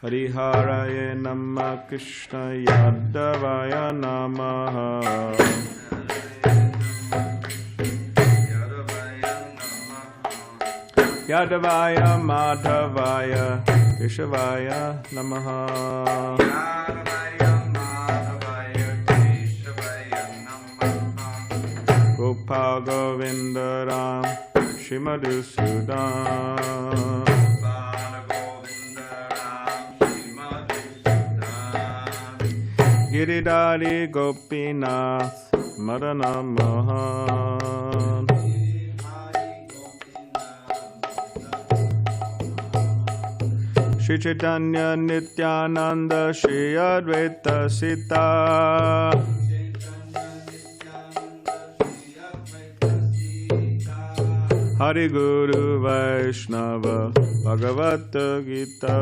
Hariharaya Namah Krishna Yadavaya Namaha Yadavaya Madhavaya Keshavaya Namaha Gopal Govindaram Shimadhusudan Giridhari Gopinath Madana Mohan Shri Chaitanya Nityananda Shri Advaita Sita Hari Guru Vaishnava Bhagavata Gita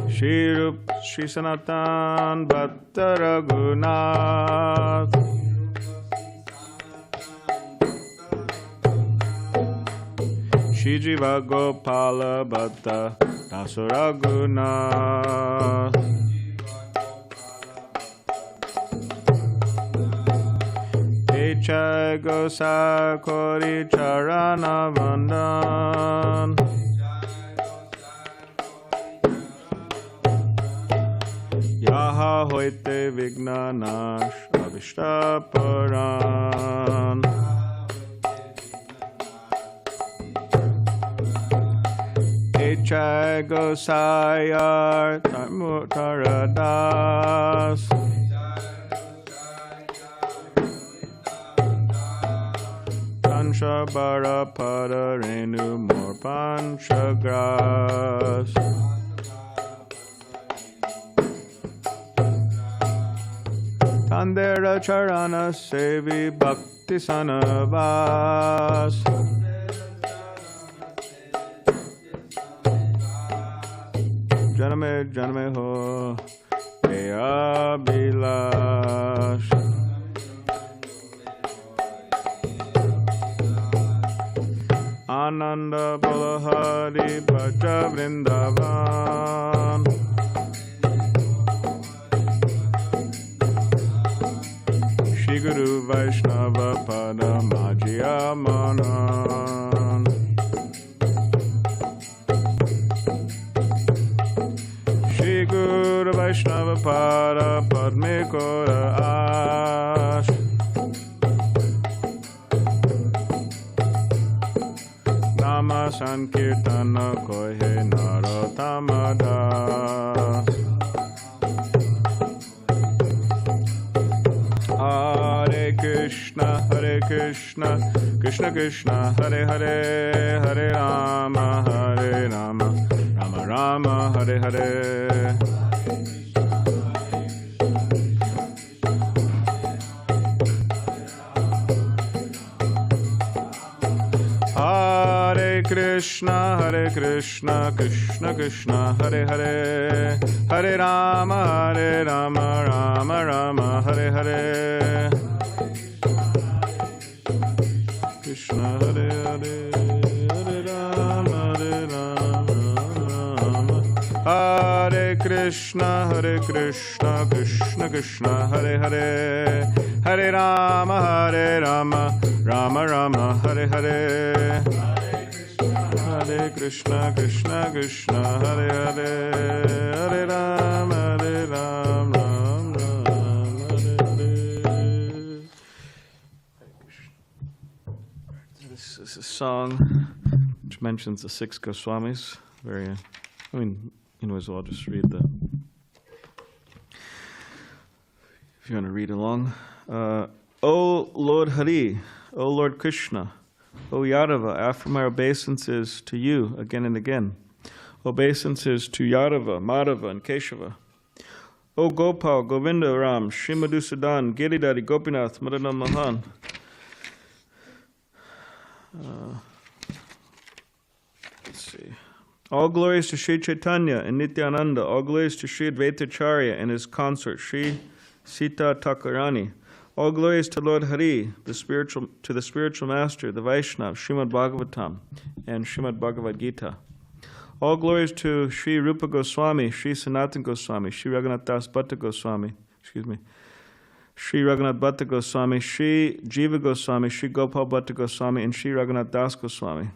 Shri Rup Shri Sanatan Bhatta Raghunath Shri Jiva Gopala Bhatta Dasa Raghunath Jai Gosai Kori Charana Vandan Yaha Hoite Vignanash Avishtaparan Jai Gosai Taradas Panshabara Padarenu Mor Panchagras Tandera Charana Sevi Bhakti Sanavas Janame Janame Ho Eya Bilash Ananda Balahari Bhaja Vrindavan Shri Guru Vaishnava Pada Majya Manan Shri Guru Vaishnava Pada Padme Kora Ash Nama Sankirtana Kohe Narotamadas Hare Krishna Krishna Krishna Hare Hare Hare Rama Rama Rama Hare Hare Krishna Krishna Krishna Hare Hare Hare Rama Rama Rama Hare Hare Krishna Hare Hare Hare Rama Rama Hare Krishna Krishna Krishna Hare Hare Hare Rama Rama Rama Hare Hare Hare Krishna Krishna Hare Hare Hare Rama Ram Hare Hare. This is a song which mentions the 6 Goswamis. Anyways, I'll just read if you want to read along. O Lord Hari, O Lord Krishna, O Yadava, offer my obeisances to you again and again. Obeisances to Yadava, Madhava, and Keshava. O Gopal, Govinda, Ram, Shimadhusudan, Giridhari, Gopinath, Madana Mohan. Let's see. All glories to Sri Chaitanya and Nityananda. All glories to Sri Advaitacharya and his consort, Sri Sita Thakurani. All glories to Lord Hari, to the spiritual master, the Vaishnava, Srimad Bhagavatam, and Srimad Bhagavad Gita. All glories to Sri Rupa Goswami, Sri Sanatana Goswami, Sri Raghunath Das Bhatta Goswami, Sri Raghunath Bhatta Goswami, Sri Jiva Goswami, Sri Gopal Bhatta Goswami, and Sri Raghunath Das Goswami.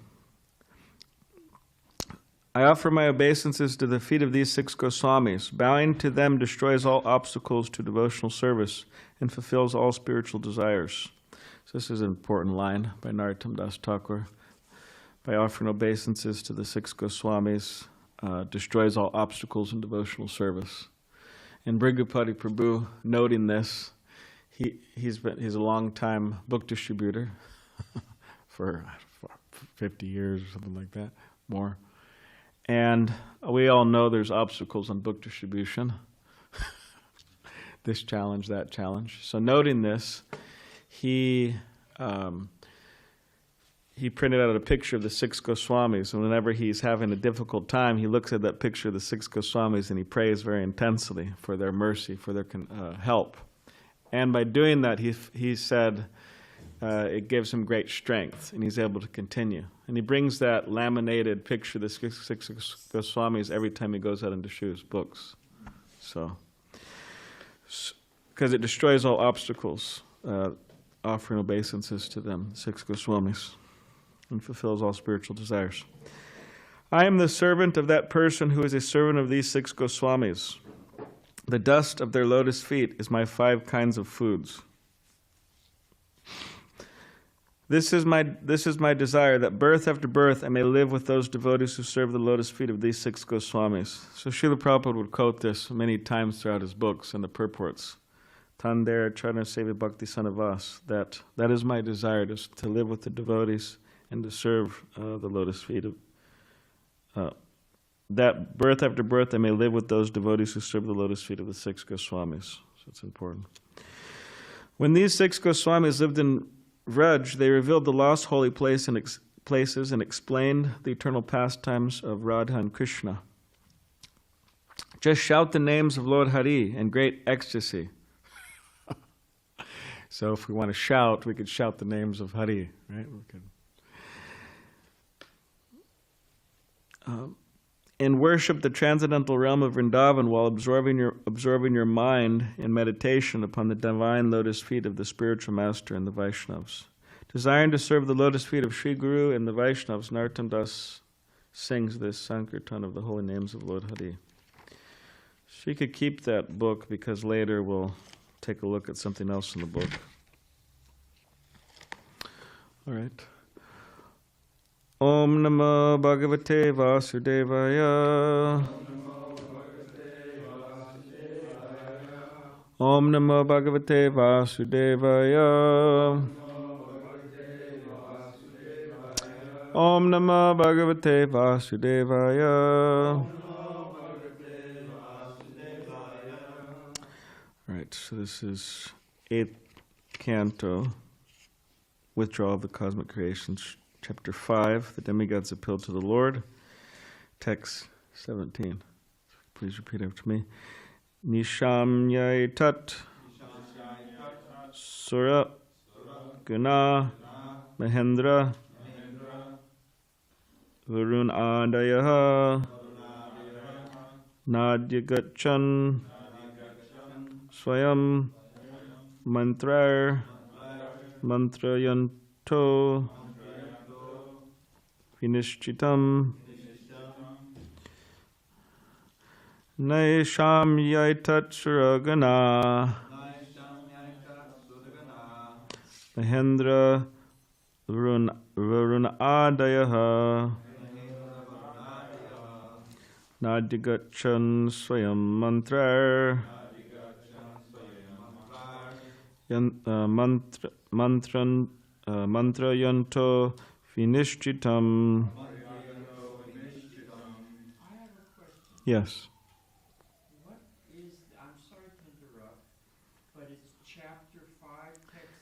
I offer my obeisances to the feet of these 6 Goswamis. Bowing to them destroys all obstacles to devotional service and fulfills all spiritual desires. So this is an important line by Narottam Das Thakur. By offering obeisances to the 6 Goswamis, destroys all obstacles in devotional service. And Brigupati Prabhu, noting this, he's a long-time book distributor for 50 years or something like that, more. And we all know there's obstacles on book distribution. This challenge, that challenge. So noting this, he printed out a picture of the 6 Goswamis, and whenever he's having a difficult time, he looks at that picture of the 6 Goswamis and he prays very intensely for their mercy, for their help. And by doing that, he said it gives him great strength, and he's able to continue. And he brings that laminated picture of the 6 Goswamis every time he goes out and distributes books. So, because it destroys all obstacles, offering obeisances to them, 6 Goswamis, and fulfills all spiritual desires. I am the servant of that person who is a servant of these 6 Goswamis. The dust of their lotus feet is my 5 kinds of foods. This is my desire, that birth after birth I may live with those devotees who serve the lotus feet of these 6 Goswamis. So Srila Prabhupada would quote this many times throughout his books and the purports. Tandera Charana Sevi Bhakti Sanavas. That is my desire, to live with the devotees and to serve the lotus feet of that birth after birth I may live with those devotees who serve the lotus feet of the 6 Goswamis. So it's important. When these 6 Goswamis lived in Vraj, they revealed the lost holy places and explained the eternal pastimes of Radha and Krishna. Just shout the names of Lord Hari in great ecstasy. So if we want to shout, we could shout the names of Hari, right? We could. And worship the transcendental realm of Vrindavan while absorbing your mind in meditation upon the divine lotus feet of the spiritual master and the Vaishnavas. Desiring to serve the lotus feet of Sri Guru and the Vaishnavas, Narottam Das sings this Sankirtan of the holy names of Lord Hari. She could keep that book because later we'll take a look at something else in the book. All right. Om Namo Bhagavate Vasudevaya. Om Namo Bhagavate Vasudevaya. Om Namo Bhagavate Vasudevaya. All right, so this is 8th canto, Withdrawal of the Cosmic Creations. Chapter 5, the Demigods Appeal to the Lord. Text 17. Please repeat after me. Nishamyai tat Sura Guna Mahendra Varun Adayaha Nadya Gachan Swayam Mantrar Mantrayanto Vinishchitam Naisham Yaitat Suragana Mahendra Varuna Adayaha Nadigachan Swayam Mantrar Mantrayanto Vinishchitam. I have a question. Yes. What is, I'm sorry to interrupt, but it's chapter 5, text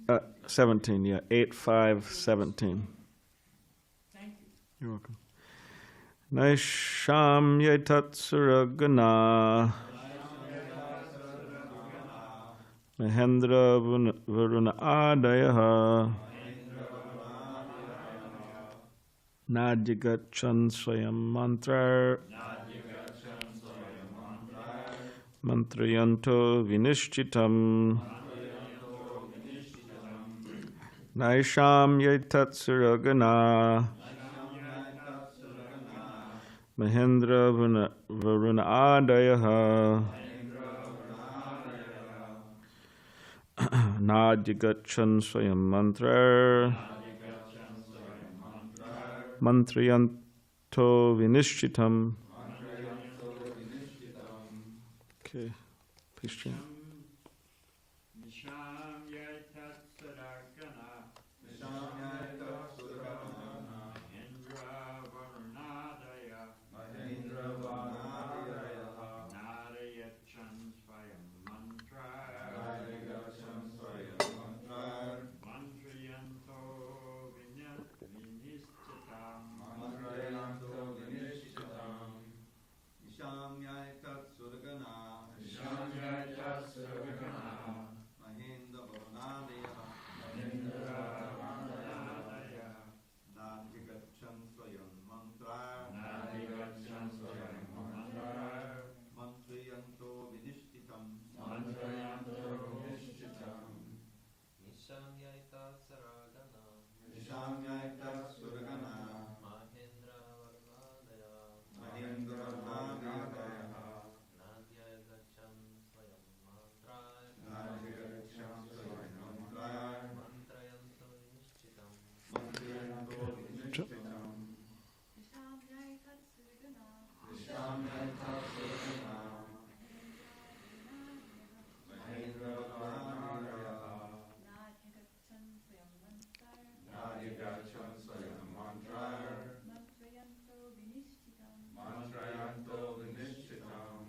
19? 17, yeah. 8-5-17. Thank you. You're welcome. Naisham Yaitat Suragana Mahendra Varuna Adayaha Nadyagachan Swayam Mantra Mantrayanto Vinishchitam Naisham Yaitatsuragana Mahendra Varuna Adayaha Nadyagachan Swayam Mantra Mantrayanto Vinishchitam. Okay, please chant. Nisham Yaitat Saragana Mahendra Varunadaya Narayachan Swayam Mantra Mantrayanto Vinishchitam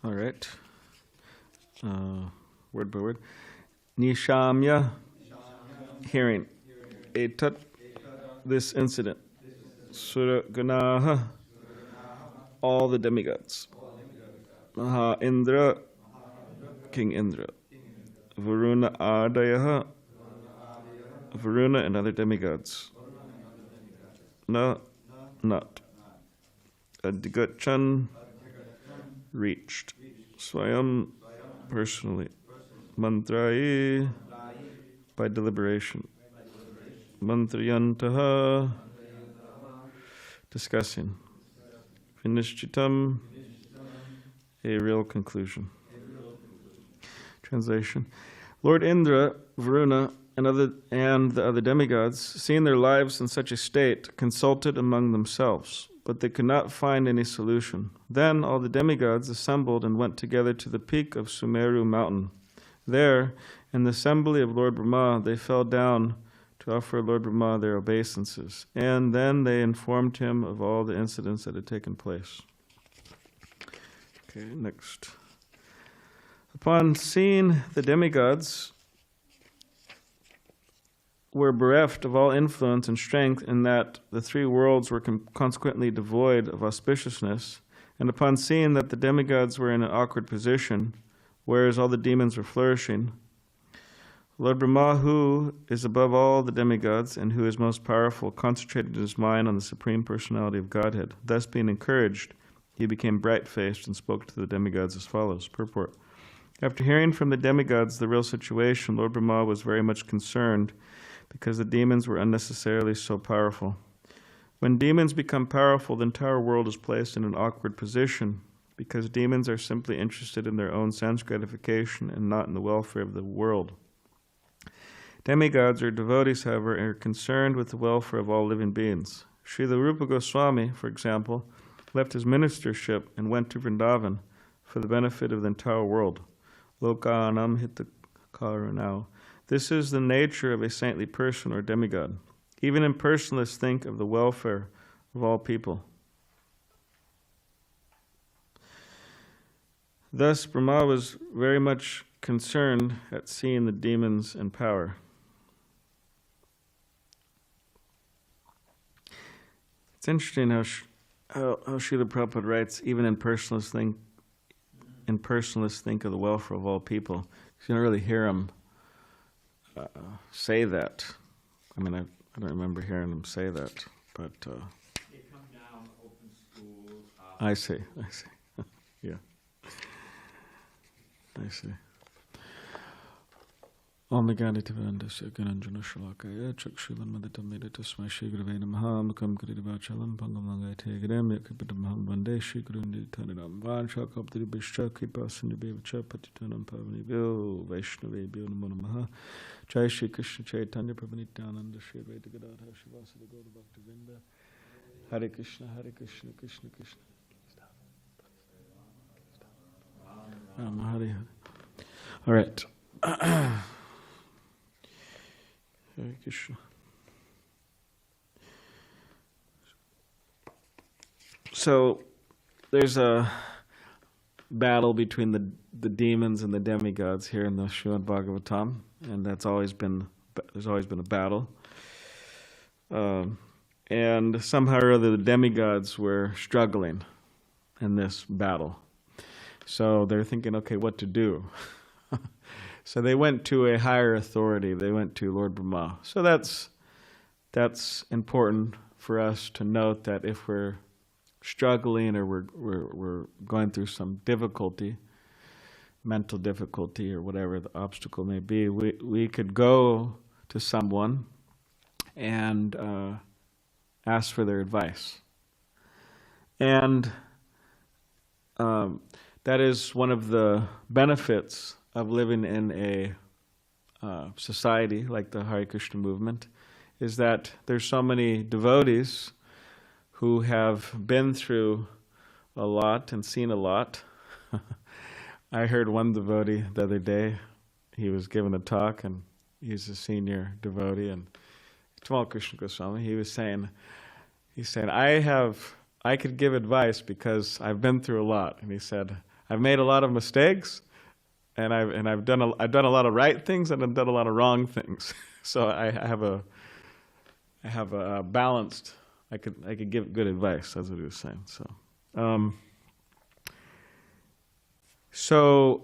All right. Word by word. Nishamya, hearing. Etat, this incident. Suraganaha, all the demigods. Maha Indra, King Indra. Varuna Adayaha, Varuna and other demigods. Na, not. Adhigachan, reached. Swayam, personally. Mantrayi, by deliberation. Mantrayantaha, discussing. Vinishchitam, a real conclusion. Translation. Lord Indra, Varuna, and the other demigods, seeing their lives in such a state, consulted among themselves, but they could not find any solution. Then all the demigods assembled and went together to the peak of Sumeru mountain. There, in the assembly of Lord Brahma, they fell down to offer Lord Brahma their obeisances, and then they informed him of all the incidents that had taken place. Okay, next. Upon seeing the demigods were bereft of all influence and strength, in that the three worlds were consequently devoid of auspiciousness, and upon seeing that the demigods were in an awkward position, whereas all the demons were flourishing, Lord Brahma, who is above all the demigods and who is most powerful, concentrated his mind on the Supreme Personality of Godhead. Thus being encouraged, he became bright-faced and spoke to the demigods as follows. Purport. After hearing from the demigods the real situation, Lord Brahma was very much concerned because the demons were unnecessarily so powerful. When demons become powerful, the entire world is placed in an awkward position because demons are simply interested in their own sense gratification and not in the welfare of the world. Demigods or devotees, however, are concerned with the welfare of all living beings. Srila Rupa Goswami, for example, left his ministership and went to Vrindavan for the benefit of the entire world. Lokanam hitakarunau. This is the nature of a saintly person or demigod. Even impersonalists think of the welfare of all people. Thus, Brahma was very much concerned at seeing the demons in power. It's interesting how Srila Prabhupada writes, even impersonalists think impersonalists think of the welfare of all people. You don't really hear them say that. I mean, I don't remember hearing them say that, but... They come down, open schools, I see. Yeah. I see. Om Megaditavanda Sagananjana Shalakaya Chakshilan Maditam Meditasma Shigrave Namaha Mukam Kirivachalam Pangamanga Tegrem Yakapitamaham Vande Shigrundi Tanidam Vanshakapti Bishcha Kripasan Bevacha Patitanam Pavani Vil Vaishnave Bionamanaha Jai Shri Krishna Chaitanya Prabhanityananda Shri Advaita Gadadhar Shivasada Gaura Bhakti Vrinda Hare Krishna Krishna Krishna Hare Hare. All right. Hare Krishna. So there's a battle between the demons and the demigods here in the Srimad Bhagavatam, and there's always been a battle. And somehow or other the demigods were struggling in this battle. So they're thinking, okay, what to do? So they went to a higher authority. They went to Lord Brahma. So that's important for us to note, that if we're struggling or we're going through some difficulty, mental difficulty or whatever the obstacle may be, we could go to someone and ask for their advice. And that is one of the benefits of living in a society like the Hare Krishna movement, is that there's so many devotees who have been through a lot and seen a lot. I heard one devotee the other day, he was giving a talk, and he's a senior devotee, and Tamal Krishna Goswami, he said, I could give advice because I've been through a lot. And he said, I've made a lot of mistakes, and I've done a lot of right things, and I've done a lot of wrong things. So I have a balanced. I could give good advice. That's what he was saying. So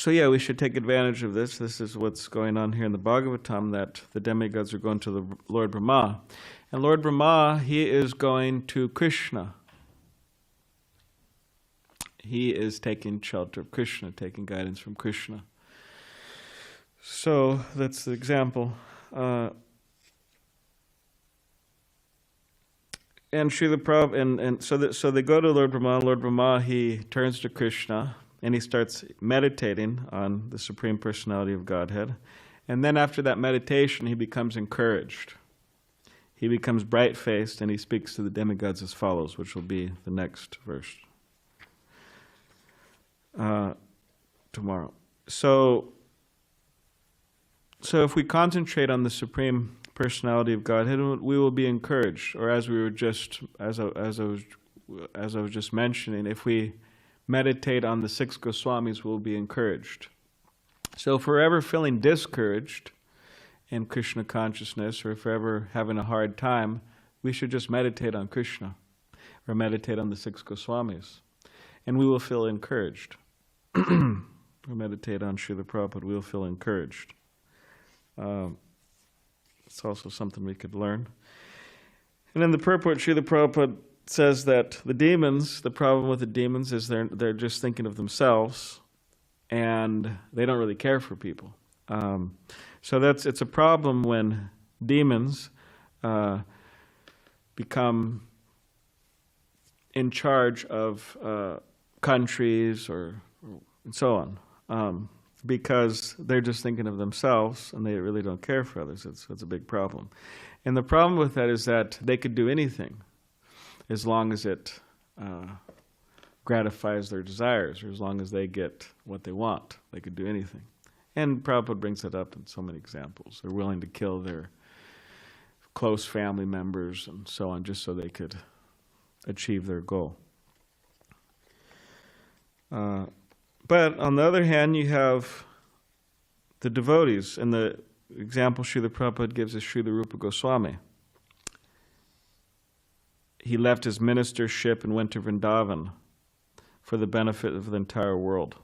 yeah, we should take advantage of this. This is what's going on here in the Bhagavatam, that the demigods are going to the Lord Brahma, and Lord Brahma, he is going to Krishna. He is taking shelter of Krishna, taking guidance from Krishna. So that's the example. And Srila Prabhupada, and so they go to Lord Brahma. Lord Brahma, he turns to Krishna and he starts meditating on the Supreme Personality of Godhead. And then after that meditation, he becomes encouraged. He becomes bright-faced, and he speaks to the demigods as follows, which will be the next verse. Tomorrow. So if we concentrate on the Supreme Personality of Godhead, we will be encouraged. Or as I was just mentioning, if we meditate on the 6 Goswamis, we'll be encouraged. So if we're ever feeling discouraged in Krishna consciousness, or if we're ever having a hard time, we should just meditate on Krishna, or meditate on the 6 Goswamis, and we will feel encouraged. Or meditate on Srila Prabhupada, we'll feel encouraged. It's also something we could learn. And in the purport, Srila Prabhupada says that the problem with the demons is they're just thinking of themselves, and they don't really care for people. So it's a problem when demons become in charge of countries and so on, because they're just thinking of themselves and they really don't care for others. It's a big problem. And the problem with that is that they could do anything as long as it gratifies their desires, or as long as they get what they want. They could do anything. And Prabhupada brings that up in so many examples. They're willing to kill their close family members and so on, just so they could achieve their goal. But on the other hand, you have the devotees, and the example Srila Prabhupada gives is Srila Rupa Goswami. He left his ministership and went to Vrindavan for the benefit of the entire world.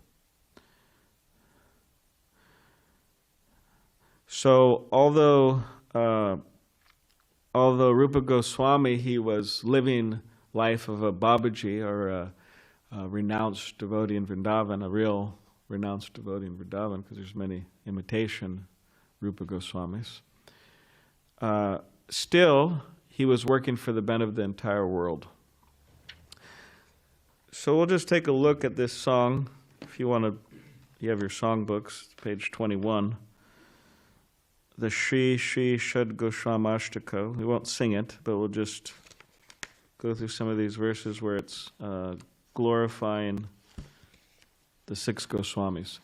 So although Rupa Goswami, he was living life of a Babaji, or a renounced devotee in Vrindavan, a real renounced devotee in Vrindavan, because there's many imitation Rupa Goswamis. Still, he was working for the benefit of the entire world. So we'll just take a look at this song. If you want to, you have your songbooks, page 21. The Shri Shri Shad Goswamashtaka. We won't sing it, but we'll just go through some of these verses where it's glorifying the 6 Goswamis.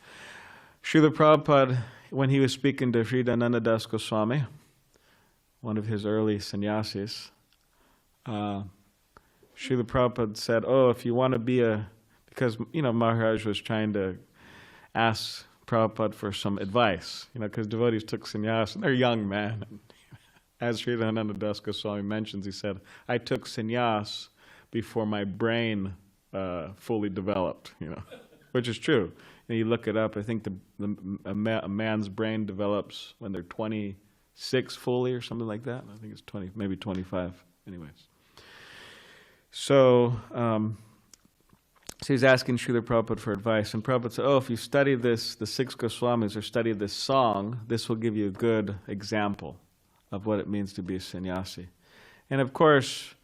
Srila Prabhupada, when he was speaking to Sridananda Das Goswami, one of his early sannyasis, Srila Prabhupada said, if you want to be because, Maharaj was trying to ask Prabhupada for some advice, because devotees took sannyas, and they're young men. As Sridananda Das Goswami mentions, he said, I took sannyas before my brain fully developed, which is true. And you look it up, I think a man's brain develops when they're 26 fully or something like that. I think it's 20, maybe 25, anyways. So he's asking Srila Prabhupada for advice, and Prabhupada said, if you study this, the 6 Goswamis, or study this song, this will give you a good example of what it means to be a sannyasi. And of course,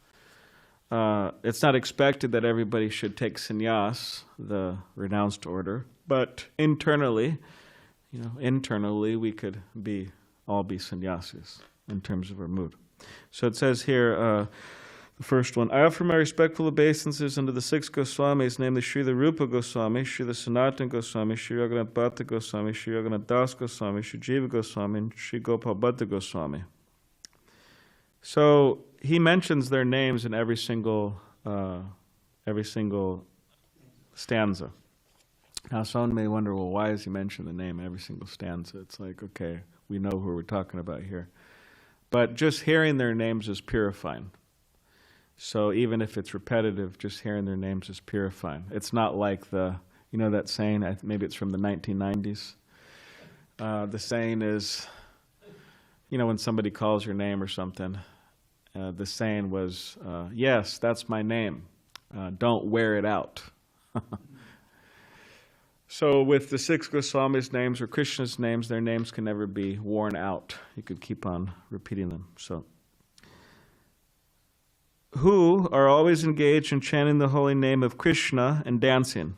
it's not expected that everybody should take sannyas, the renounced order, but internally, we could all be sannyasis in terms of our mood. So it says here, the first one, I offer my respectful obeisances unto the 6 Goswamis, namely Srila Rupa Goswami, Srila Sanatana Goswami, Sri Raghunath Bhatta Goswami, Sri Raghunath Das Goswami, Sri Jiva Goswami, and Sri Gopal Bhatta Goswami. So he mentions their names in every single stanza. Now someone may wonder, why does he mention the name in every single stanza? It's like, okay, we know who we're talking about here. But just hearing their names is purifying. So even if it's repetitive, just hearing their names is purifying. It's not like that saying, maybe it's from the 1990s. The saying is, when somebody calls your name or something, the saying was, yes, that's my name. Don't wear it out. So with the 6 Goswamis' names or Krishna's names, their names can never be worn out. You could keep on repeating them. So, who are always engaged in chanting the holy name of Krishna and dancing.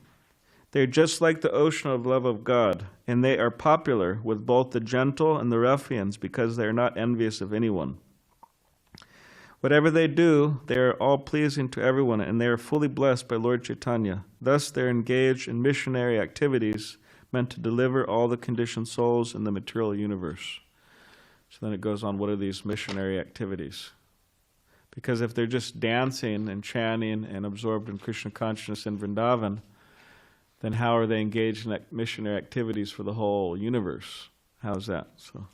They are just like the ocean of love of God, and they are popular with both the gentle and the ruffians because they are not envious of anyone. Whatever they do, they are all pleasing to everyone, and they are fully blessed by Lord Chaitanya. Thus they are engaged in missionary activities meant to deliver all the conditioned souls in the material universe. So then it goes on, what are these missionary activities? Because if they're just dancing and chanting and absorbed in Krishna consciousness in Vrindavan, then how are they engaged in missionary activities for the whole universe? How's that? So,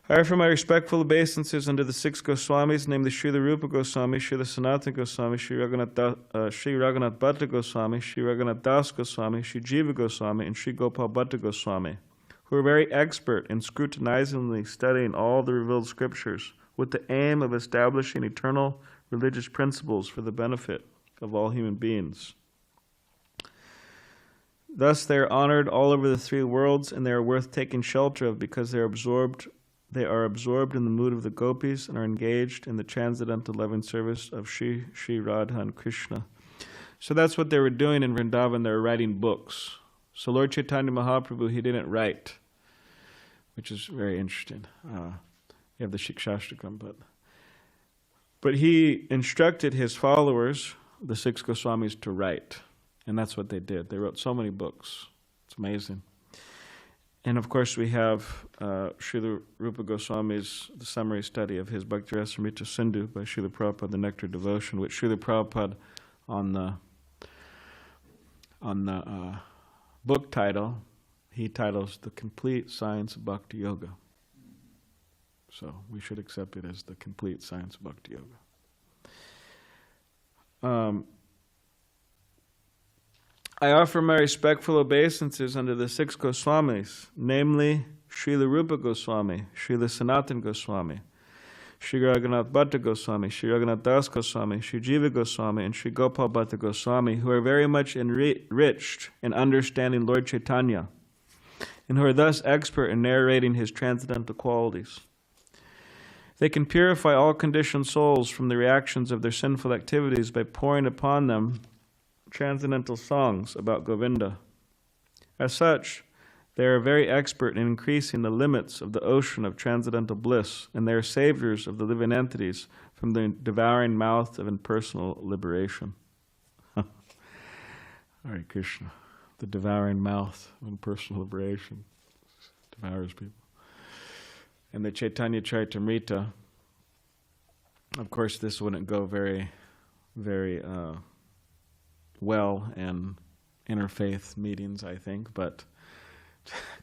I offer my respectful obeisances unto the 6 Goswamis, namely Srila Rupa Goswami, Srila Sanatana Goswami, Sri Raghunath Bhatta Goswami, Sri Raghunath Das Goswami, Sri Jiva Goswami, and Sri Gopal Bhatta Goswami, who are very expert in scrutinizingly studying all the revealed scriptures with the aim of establishing eternal religious principles for the benefit of all human beings. Thus they are honored all over the 3 worlds, and they are worth taking shelter of because they are absorbed in the mood of the gopis and are engaged in the transcendental loving service of Shri Radha and Krishna. So that's what they were doing in Vrindavan. They were writing books. So Lord Chaitanya Mahaprabhu, he didn't write, which is very interesting. You have the Shikshashtakam, but he instructed his followers, the 6 Goswamis, to write. And that's what they did. They wrote so many books. It's amazing. And of course we have Srila Rupa Goswami's, the summary study of his Bhakti Rasamrita Sindhu by Srila Prabhupada, the Nectar of Devotion, which Srila Prabhupada on the book title, he titles The Complete Science of Bhakti Yoga. So we should accept it as the complete science of Bhakti Yoga. I offer my respectful obeisances unto the six Goswamis, namely Srila Rupa Goswami, Srila Sanatana Goswami, Sri Raghunath Bhatta Goswami, Sri Raghunath Das Goswami, Sri Jiva Goswami, and Sri Gopal Bhatta Goswami, who are very much enriched in understanding Lord Chaitanya, and who are thus expert in narrating his transcendental qualities. They can purify all conditioned souls from the reactions of their sinful activities by pouring upon them transcendental songs about Govinda. As such, they are very expert in increasing the limits of the ocean of transcendental bliss, and they are saviors of the living entities from the devouring mouth of impersonal liberation. Hare Krishna, the devouring mouth of impersonal liberation devours people. And the Chaitanya Charitamrita, of course, this wouldn't go very, very well in interfaith meetings, I think, but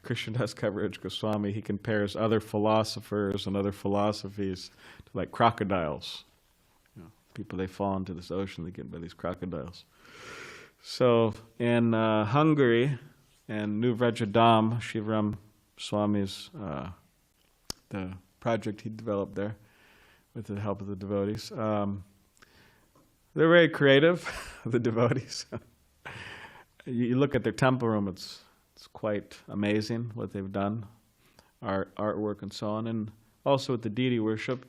Krishnadas Kaviraj Goswami, he compares other philosophers and other philosophies to like crocodiles. You know, people, they fall into this ocean, they get by these crocodiles. So in Hungary, and New Vrajadam, Shivaram Swami's the project he developed there with the help of the devotees. They're very creative, the devotees. You look at their temple room, it's quite amazing what they've done, artwork and so on, and also with the deity worship,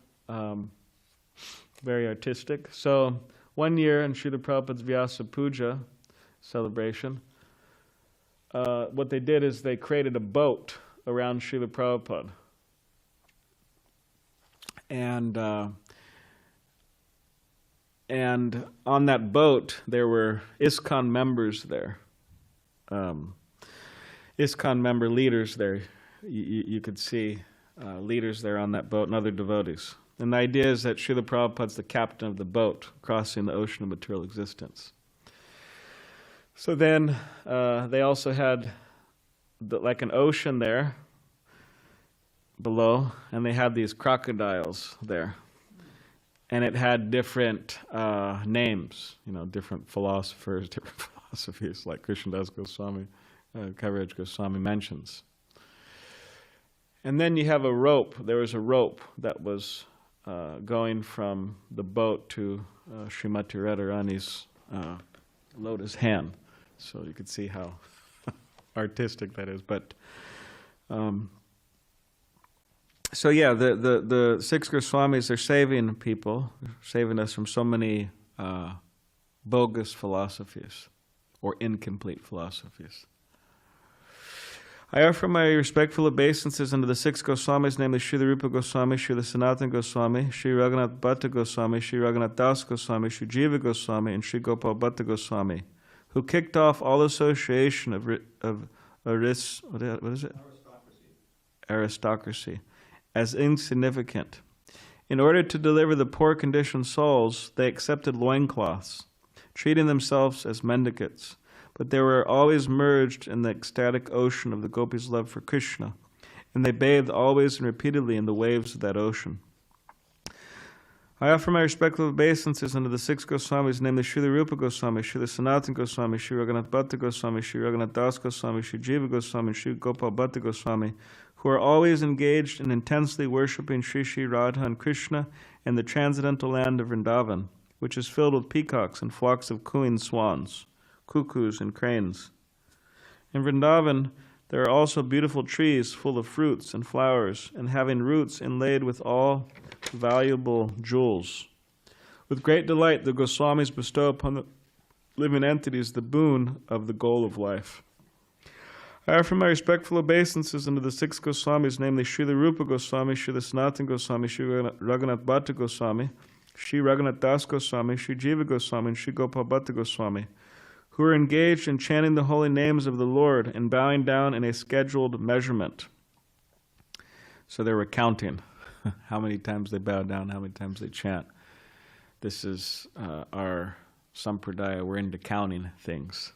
very artistic. So one year in Srila Prabhupada's Vyasa Puja celebration, what they did is they created a boat around Srila Prabhupada. And on that boat, there were ISKCON members there. ISKCON member leaders there. You could see leaders there on that boat and other devotees. And the idea is that Srila Prabhupada's the captain of the boat crossing the ocean of material existence. So then they also had like an ocean there below, and they had these crocodiles there. And it had different names, you know, different philosophers, different philosophies, like Krishnadas Goswami, Kaviraj Goswami mentions. And then you have a rope. There was a rope that was going from the boat to Srimati Radharani's lotus hand. So you could see how artistic that is. But so yeah, the six Goswamis are saving people, saving us from so many bogus philosophies or incomplete philosophies. I offer my respectful obeisances unto the six Goswamis, namely Srila Rupa Goswami, Srila Sanatana Goswami, Sri Raghunath Bhatta Goswami, Sri Raghunath Das Goswami, Sri Jiva Goswami, and Sri Gopal Bhatta Goswami, who kicked off all association of aristocracy as insignificant. In order to deliver the poor conditioned souls, they accepted loincloths, treating themselves as mendicants. But they were always merged in the ecstatic ocean of the gopis' love for Krishna, and they bathed always and repeatedly in the waves of that ocean. I offer my respectful obeisances unto the six Goswamis, namely Srila Rupa Goswami, Srila Sanatana Goswami, Sri Raghunath Bhatta Goswami, Sri Raghunath Das Goswami, Sri Jiva Goswami, and Sri Gopal Bhatta Goswami, who are always engaged in intensely worshipping Sri Sri Radha and Krishna in the transcendental land of Vrindavan, which is filled with peacocks and flocks of cooing swans, cuckoos and cranes. In Vrindavan, there are also beautiful trees full of fruits and flowers, and having roots inlaid with all valuable jewels. With great delight, the Goswamis bestow upon the living entities the boon of the goal of life. I offer my respectful obeisances unto the six Goswamis, namely Srila Rupa Goswami, Srila Sanatana Goswami, Sri Raghunath Bhatta Goswami, Sri Raghunath Das Goswami, Sri Jiva Goswami, and Sri Gopal Bhatta Goswami, who are engaged in chanting the holy names of the Lord and bowing down in a scheduled measurement. So they were counting how many times they bow down, how many times they chant. This is our sampradaya. We're into counting things.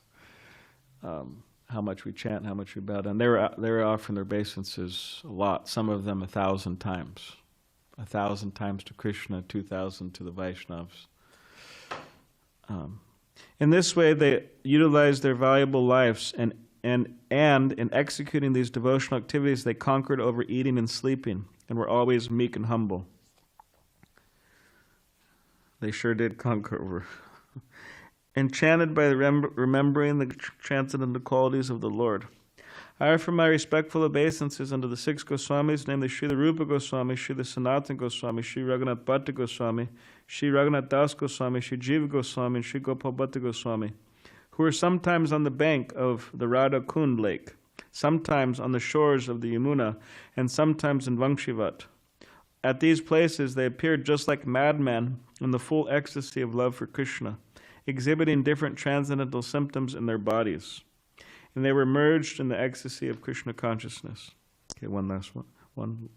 How much we chant, how much we bow down. They were offering their obeisances a lot, some of them 1,000 times. 1,000 times to Krishna, 2,000 to the Vaishnavas. In this way, they utilized their valuable lives, and in executing these devotional activities, they conquered over eating and sleeping, and were always meek and humble. They sure did conquer over. Enchanted by remembering the transcendental qualities of the Lord. I offer my respectful obeisances unto the 6 Goswamis, namely Srila Rupa Goswami, Srila Sanatana Goswami, Sri Raghunath Bhatta Goswami, Sri Raghunath Das Goswami, Sri Jiva Goswami, and Sri Gopal Bhatta Goswami, who were sometimes on the bank of the Radha Kund lake, sometimes on the shores of the Yamuna, and sometimes in Vangshivat. At these places they appeared just like madmen in the full ecstasy of love for Krishna, exhibiting different transcendental symptoms in their bodies. And they were merged in the ecstasy of Krishna consciousness. Okay, one last one.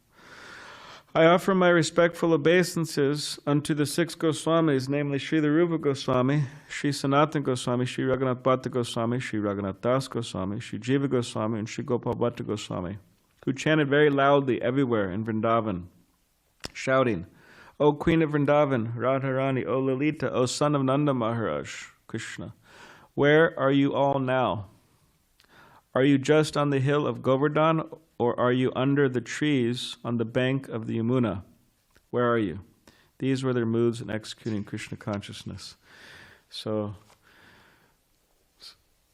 I offer my respectful obeisances unto the 6 Goswamis, namely Srila Rupa Goswami, Sri Sanatana Goswami, Sri Raghunath Bhatta Goswami, Sri Raghunath Das Goswami, Sri Jiva Goswami, and Sri Gopal Bhatta Goswami, who chanted very loudly everywhere in Vrindavan, shouting, O Queen of Vrindavan, Radharani, O Lalita, O son of Nanda Maharaj, Krishna, where are you all now? Are you just on the hill of Govardhan, or are you under the trees on the bank of the Yamuna? Where are you? These were their moods in executing Krishna consciousness. So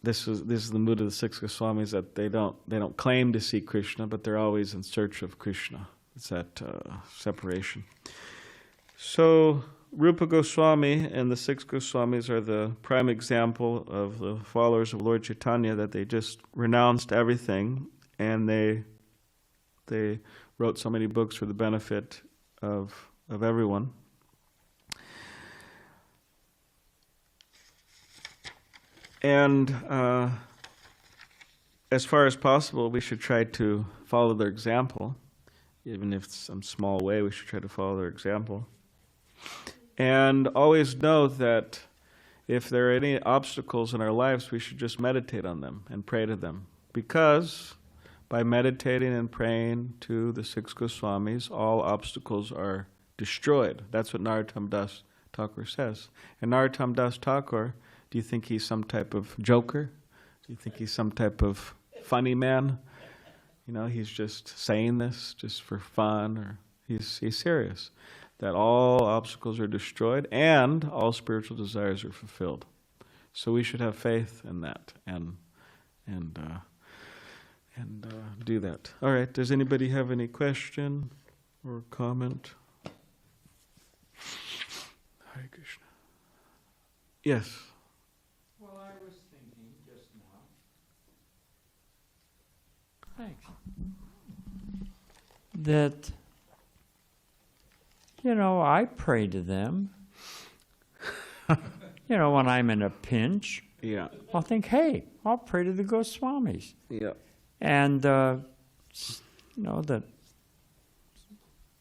this is the mood of the 6 Goswamis, that they don't claim to see Krishna, but they're always in search of Krishna. It's that separation. So Rupa Goswami and the 6 Goswamis are the prime example of the followers of Lord Chaitanya, that they just renounced everything, and they wrote so many books for the benefit of everyone. And as far as possible, we should try to follow their example. Even if it's some small way, we should try to follow their example. And always know that if there are any obstacles in our lives, we should just meditate on them and pray to them. Because by meditating and praying to the 6 Goswamis, all obstacles are destroyed. That's what Narottam Das Thakur says. And Narottam Das Thakur, do you think he's some type of joker? Do you think he's some type of funny man? You know, he's just saying this just for fun, or he's serious. That all obstacles are destroyed and all spiritual desires are fulfilled. So we should have faith in that and do that. All right. Does anybody have any question or comment? Hare Krishna. Yes. Well, I was thinking just now. Thanks. That, I pray to them. When I'm in a pinch, Yeah. I'll think, hey, I'll pray to the Goswamis. Yeah. And, that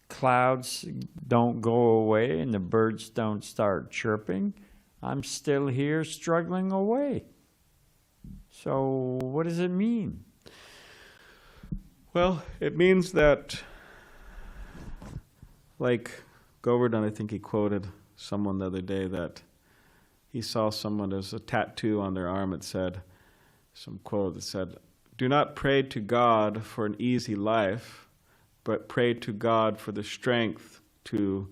clouds don't go away and the birds don't start chirping. I'm still here struggling away. So what does it mean? Well, it means that, like Govardhan, I think he quoted someone the other day that he saw someone, there's a tattoo on their arm, it said, some quote that said, do not pray to God for an easy life, but pray to God for the strength to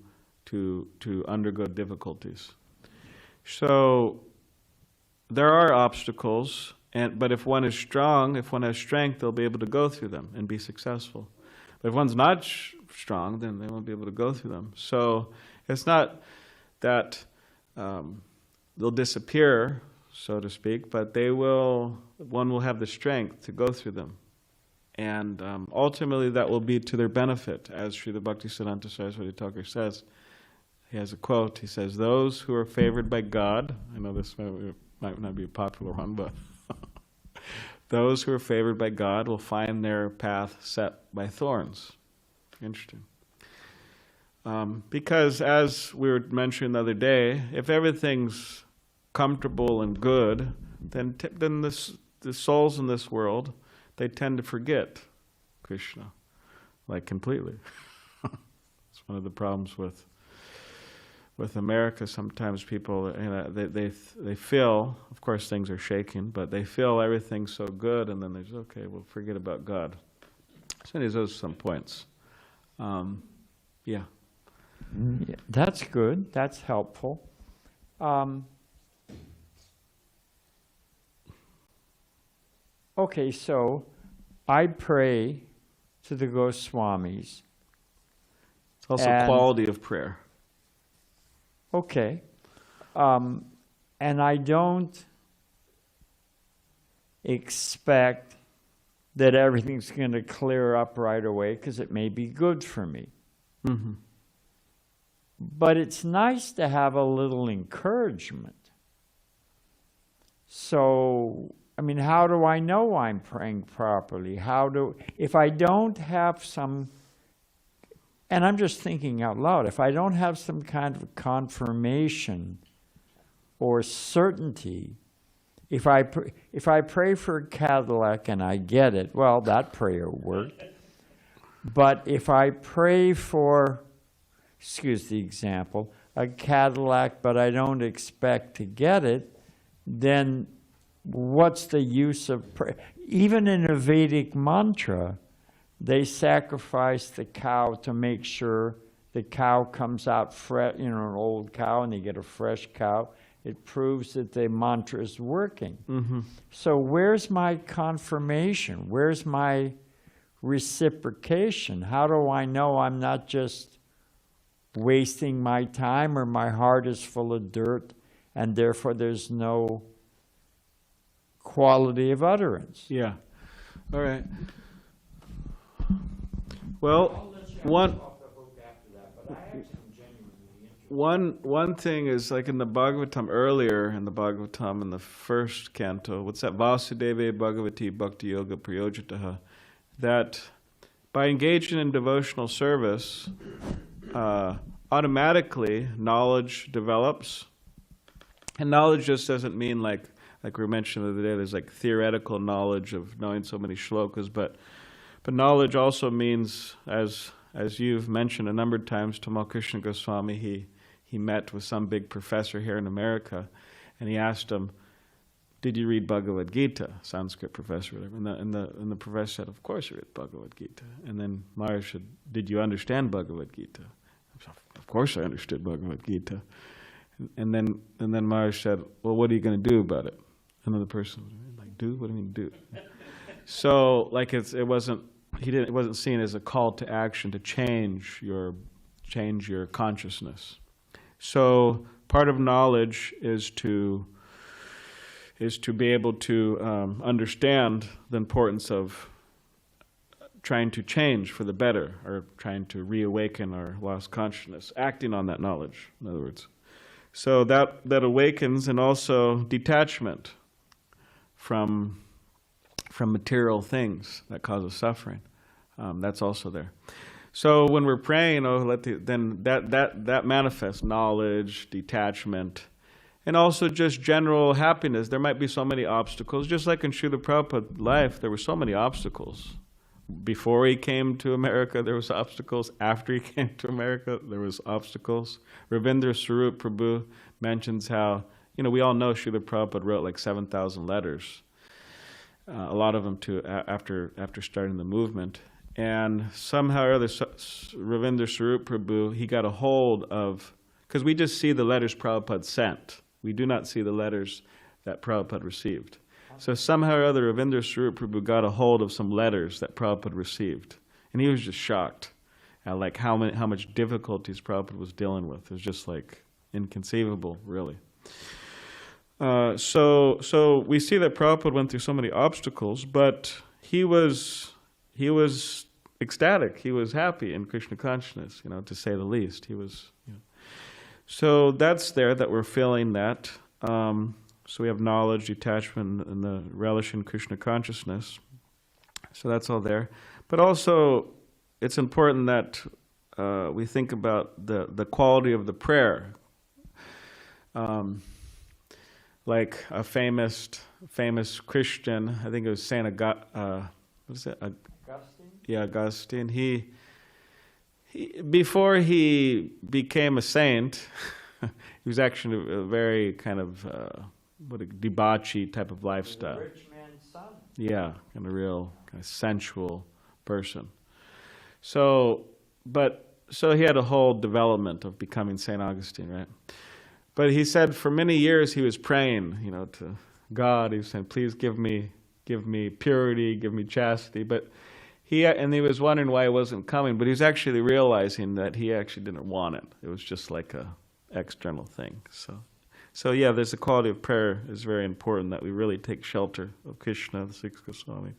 undergo difficulties. So there are obstacles, but if one is strong, if one has strength, they'll be able to go through them and be successful. But if one's not strong, then they won't be able to go through them. So it's not that they'll disappear, so to speak, but one will have the strength to go through them. And ultimately that will be to their benefit, as Srila Bhaktisiddhanta Saraswati Thakur says. He has a quote, he says, those who are favored by God, I know this might not be a popular one, but those who are favored by God will find their path set by thorns. Interesting. Because as we were mentioning the other day, if everything's comfortable and good, then the souls in this world, they tend to forget Krishna, like completely. It's one of the problems with with America, sometimes people, they feel, of course things are shaking, but they feel everything's so good, and then there's, okay, we'll forget about God. So anyways, those are some points. Yeah. Yeah, that's good. That's helpful. Okay, so I pray to the Goswamis. It's also quality of prayer. Okay. And I don't expect that everything's going to clear up right away, because it may be good for me. Mm-hmm. But it's nice to have a little encouragement. So, I mean, how do I know I'm praying properly? If I don't have some, and I'm just thinking out loud, if I don't have some kind of confirmation or certainty, if I pray for a Cadillac and I get it, well, that prayer worked. But if I pray for, excuse the example, a Cadillac, but I don't expect to get it, then what's the use of prayer? Even in a Vedic mantra, they sacrifice the cow to make sure the cow comes out fresh, an old cow, and they get a fresh cow. It proves that the mantra is working. Mm-hmm. So where's my confirmation? Where's my reciprocation? How do I know I'm not just wasting my time, or my heart is full of dirt and therefore there's no quality of utterance? Yeah. All right. Well, one thing is, like in the Bhagavatam earlier, in the Bhagavatam in the first canto, what's that? Vasudeve Bhagavati Bhakti Yoga Prayojitaha. That by engaging in devotional service, automatically knowledge develops. And knowledge just doesn't mean like we mentioned the other day, there's like theoretical knowledge of knowing so many shlokas, but knowledge also means, as you've mentioned a number of times, Tamal Krishna Goswami, he met with some big professor here in America, and he asked him, "Did you read Bhagavad Gita?" Sanskrit professor, whatever. And the professor said, "Of course I read Bhagavad Gita." And then Maharaj said, "Did you understand Bhagavad Gita?" "Of course I understood Bhagavad Gita." And then Maharaj said, "Well, what are you going to do about it?" Another person was like, "Do? What do you mean do?" So like it wasn't seen as a call to action to change your consciousness. So part of knowledge is to be able to understand the importance of trying to change for the better, or trying to reawaken our lost consciousness, acting on that knowledge, in other words. So that awakens, and also detachment from material things that causes suffering. That's also there. So when we're praying, then that manifests knowledge, detachment, and also just general happiness. There might be so many obstacles, just like in Srila Prabhupada's life, there were so many obstacles. Before he came to America, there was obstacles. After he came to America, there was obstacles. Ravindra Swarup Prabhu mentions how, we all know Srila Prabhupada wrote like 7,000 letters, a lot of them after starting the movement. And somehow or other, Ravindra Swarup Prabhu, he got a hold of, because we just see the letters Prabhupada sent. We do not see the letters that Prabhupada received. So somehow or other, Ravindra Swarup Prabhu got a hold of some letters that Prabhupada received. And he was just shocked at like how much difficulties Prabhupada was dealing with. It was just like inconceivable, really. So we see that Prabhupada went through so many obstacles, but he was ecstatic. He was happy in Krishna consciousness, to say the least. He was. So that's there, that we're feeling that. So we have knowledge, detachment, and the relish in Krishna consciousness. So that's all there. But also, it's important that we think about the quality of the prayer. Like a famous Christian, I think it was Saint Augustine. Yeah, Augustine. He before he became a saint, he was actually a very kind of what a debauchy type of lifestyle. Rich man's son. Yeah, kind of real kind of sensual person. So he had a whole development of becoming St. Augustine, right? But he said for many years he was praying, to God. He was saying, please give me purity, give me chastity. But he was wondering why it wasn't coming, but he was actually realizing that he actually didn't want it. It was just like a external thing. So yeah, there's a quality of prayer is very important, that we really take shelter of Krishna, the six Goswamis.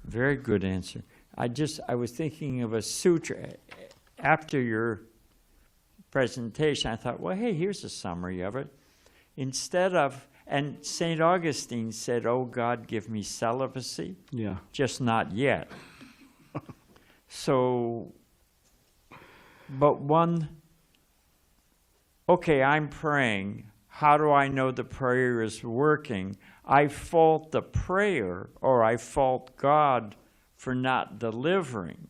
Very good answer. I was thinking of a sutra. After your presentation, I thought, well, hey, here's a summary of it. And St. Augustine said, oh, God, give me celibacy. Yeah. Just not yet. So, but okay, I'm praying. How do I know the prayer is working? I fault the prayer, or I fault God for not delivering.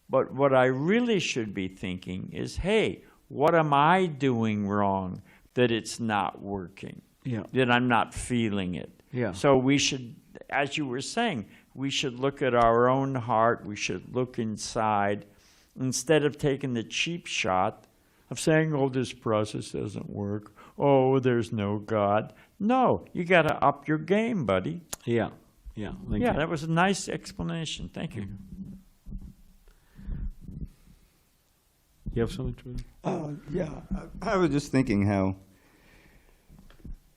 But what I really should be thinking is, hey, what am I doing wrong that it's not working? Yeah. That I'm not feeling it. Yeah. So we should, as you were saying, we should look at our own heart. We should look inside instead of taking the cheap shot of saying, oh, this process doesn't work. Oh, there's no God. No, you got to up your game, buddy. Yeah. Yeah. Thank Yeah, you. that was a nice explanation. Thank you. You have something to Yeah, I was just thinking how,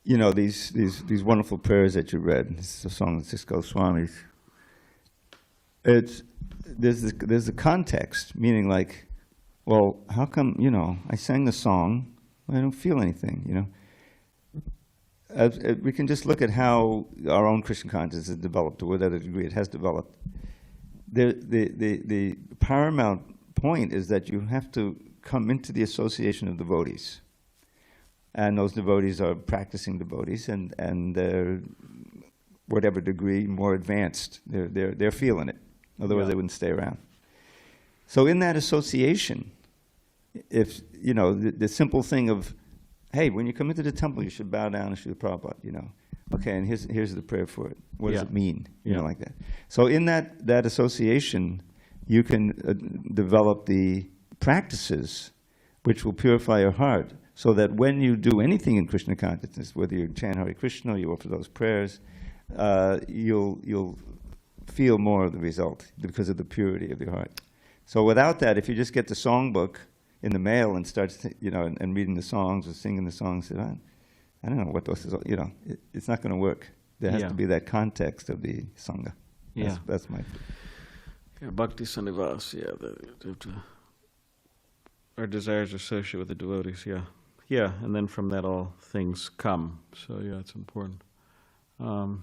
these wonderful prayers that you read. This is a song of HG Goswamis. There's the context, meaning like, well, how come, I sang the song, I don't feel anything, we can just look at how our own Christian consciousness has developed, to whatever degree it has developed. The paramount point is that you have to come into the association of devotees. And those devotees are practicing devotees, and they're, whatever degree, more advanced. They're feeling it. Otherwise, they wouldn't stay around. So in that association, if, the simple thing of, hey, when you come into the temple, you should bow down and Srila Prabhupada, Okay, and here's the prayer for it. What does it mean? Like that. So in that association, you can develop the practices which will purify your heart, so that when you do anything in Krishna consciousness, whether you chant Hare Krishna or you offer those prayers, you'll feel more of the result because of the purity of your heart. So without that, if you just get the songbook in the mail and start, and reading the songs or singing the songs, I don't know what those, it's not going to work. There has to be that context of the sangha. That's my. Yeah, Bhakti Sanivas, our desires are associated with the devotees, Yeah, and then from that all things come. So it's important. All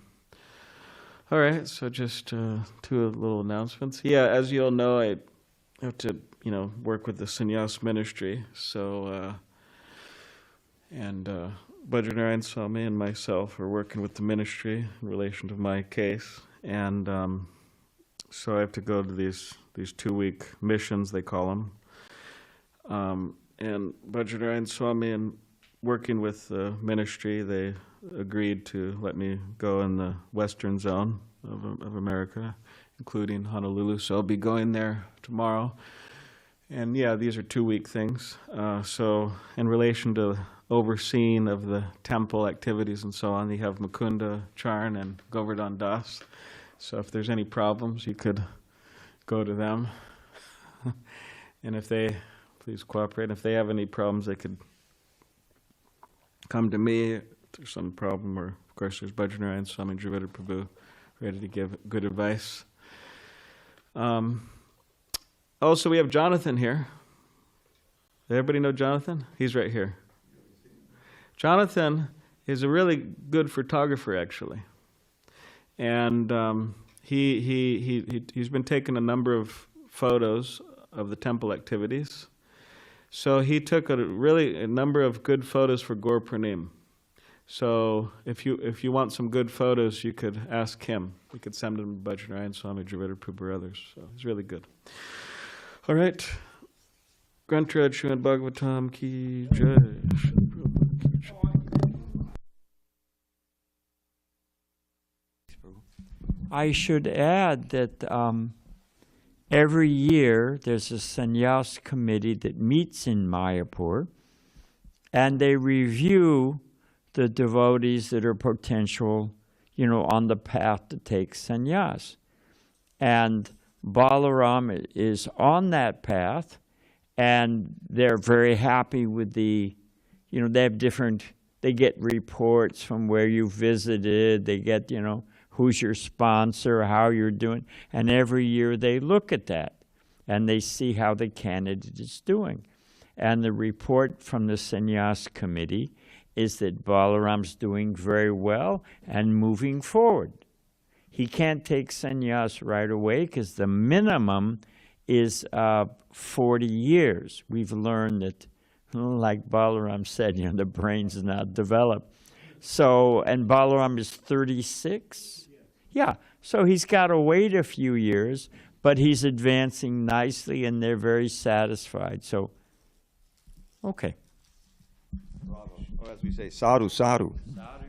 right, so just two little announcements. Yeah, as you all know, I have to, work with the sannyas ministry. So, Bhajanarayan Swami and myself are working with the ministry in relation to my case. And so I have to go to these 2-week missions, they call them. And Bhajanarayan Swami, and working with the ministry, they agreed to let me go in the western zone of America, including Honolulu. So I'll be going there tomorrow. And these are 2-week things. So in relation to overseeing of the temple activities and so on, you have Mukunda Charn and Govardhan Das. So if there's any problems, you could go to them. And if they, please cooperate. If they have any problems, they could come to me if there's some problem. Or, of course, there's Bhajanarayan Swami Dravida Prabhu ready to give good advice. Also, we have Jonathan here. Does everybody know Jonathan? He's right here. Jonathan is a really good photographer, actually. And he's been taking a number of photos of the temple activities. So he took a number of good photos for Gaur Purnim. So if you want some good photos, you could ask him. We could send him to Bhajanarayan Swami, Dravida Prabhu, or others. So he's really good. All right. Granted, Srimad Bhagavatam ki jai. Srila Prabhupada ki jai. I should add that every year there's a sannyas committee that meets in Mayapur, and they review the devotees that are potential, on the path to take sannyas. And Balaram is on that path, and they're very happy with they get reports from where you visited, they get, who's your sponsor, how you're doing, and every year they look at that, and they see how the candidate is doing. And the report from the sannyas committee is that Balaram's doing very well and moving forward. He can't take sannyas right away because the minimum is 40 years. We've learned that, like Balaram said, the brain's not developed. So, and Balaram is 36? Yeah, so he's got to wait a few years, but he's advancing nicely and they're very satisfied. So, okay. Or as we say, sadhu, sadhu. Sadhu,